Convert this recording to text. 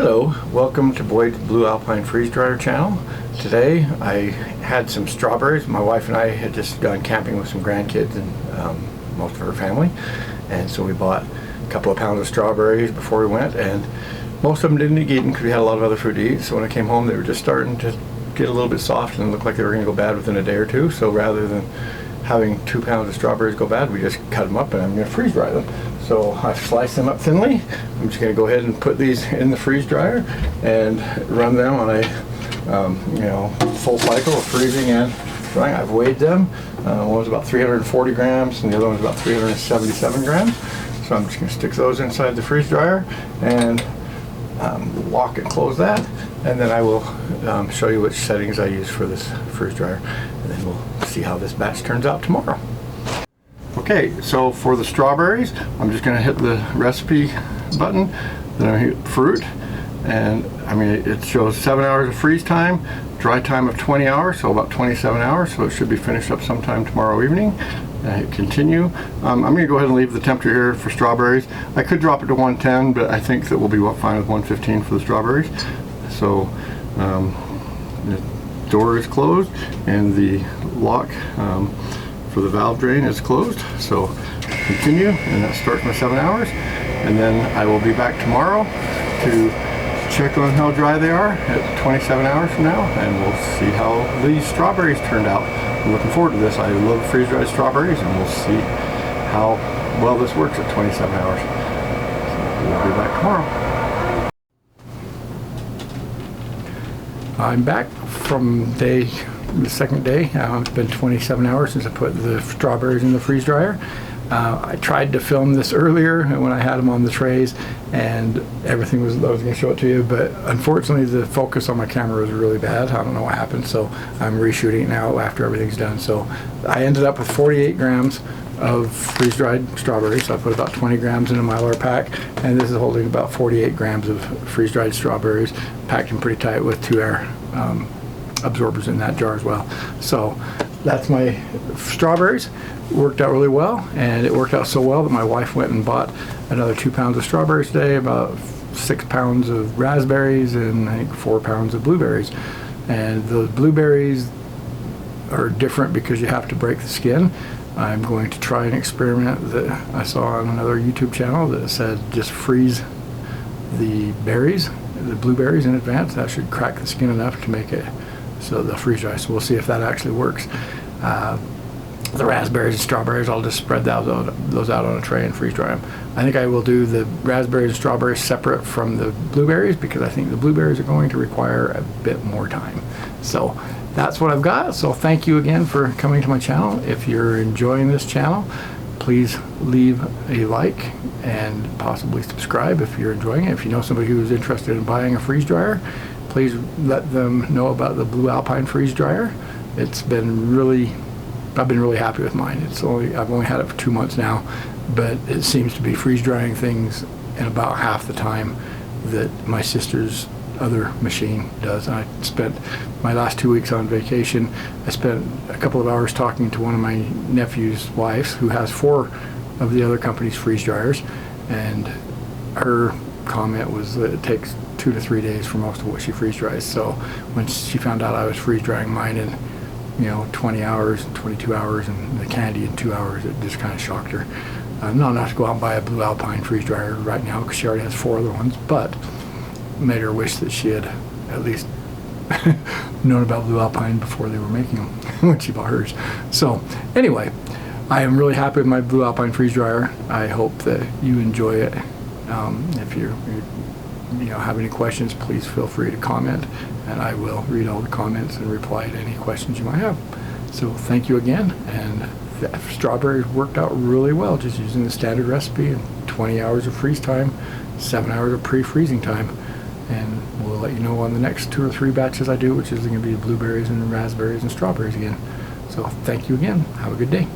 Hello, welcome to Boyd's Blue Alpine Freeze Dryer channel. Today I had some strawberries. My wife and I had just gone camping with some grandkids and most of her family, and so we bought a couple of pounds of strawberries before we went, and most of them didn't get eaten because we had a lot of other food to eat. So when I came home they were just starting to get a little bit soft and looked like they were going to go bad within a day or two. So rather than having 2 pounds of strawberries go bad, we just cut them up and I'm going to freeze dry them. So I've sliced them up thinly. I'm just going to go ahead and put these in the freeze dryer and run them on a full cycle of freezing and drying. I've weighed them. One was about 340 grams and the other one's about 377 grams. So I'm just going to stick those inside the freeze dryer and lock and close that, and then I will show you which settings I use for this freeze dryer, and then we'll see how this batch turns out tomorrow. Okay, so for the strawberries, I'm just going to hit the recipe button, then I hit fruit, and it shows 7 hours of freeze time, dry time of 20 hours, so about 27 hours, so it should be finished up sometime tomorrow evening. Hit continue. I'm going to go ahead and leave the temperature here for strawberries. I could drop it to 110, but I think that we'll be fine with 115 for the strawberries. So the door is closed and the lock for the valve drain is closed. So continue, and that starts my 7 hours. And then I will be back tomorrow to check on how dry they are at 27 hours from now, and we'll see how these strawberries turned out. I'm looking forward to this. I love freeze-dried strawberries, and we'll see how well this works at 27 hours. So we'll be back tomorrow. I'm back from the second day. It's been 27 hours since I put the strawberries in the freeze dryer. I tried to film this earlier when I had them on the trays, and everything was, I was going to show it to you, but unfortunately the focus on my camera was really bad. I don't know what happened, so I'm reshooting it now after everything's done. So I ended up with 48 grams of freeze-dried strawberries. So I put about 20 grams in a Mylar pack, and this is holding about 48 grams of freeze-dried strawberries, packed in pretty tight with 2 air absorbers in that jar as well. So that's my strawberries. Worked out really well, and it worked out so well that my wife went and bought another 2 pounds of strawberries today, about 6 pounds of raspberries, and I think 4 pounds of blueberries. And the blueberries are different because you have to break the skin. I'm going to try an experiment that I saw on another YouTube channel that said just freeze the berries, the blueberries in advance. That should crack the skin enough to make it so they'll freeze dry. So we'll see if that actually works. The raspberries and strawberries, I'll just spread those out on a tray and freeze dry them. I think I will do the raspberries and strawberries separate from the blueberries because I think the blueberries are going to require a bit more time. So that's what I've got. So thank you again for coming to my channel. If you're enjoying this channel, please leave a like and possibly subscribe if you're enjoying it. If you know somebody who's interested in buying a freeze dryer, please let them know about the Blue Alpine Freeze Dryer. I've been really happy with mine. I've only had it for 2 months now, but it seems to be freeze drying things in about half the time that my sister's other machine does. I spent my last 2 weeks on vacation. I spent a couple of hours talking to one of my nephew's wives who has 4 of the other company's freeze dryers, and her comment was that it takes 2 to 3 days for most of what she freeze dries. So when she found out I was freeze drying mine in 20 hours and 22 hours and the candy in 2 hours, it just kind of shocked her. Not enough to go out and buy a Blue Alpine freeze dryer right now because she already has 4 other ones, but made her wish that she had at least known about Blue Alpine before they were making them when she bought hers. So anyway, I am really happy with my Blue Alpine freeze dryer. I hope that you enjoy it. If you have any questions, please feel free to comment, and I will read all the comments and reply to any questions you might have. So thank you again, and the strawberries worked out really well just using the standard recipe and 20 hours of freeze time, 7 hours of pre-freezing time, and we'll let you know on the next 2 or 3 batches I do, which is going to be blueberries and raspberries and strawberries again. So thank you again. Have a good day.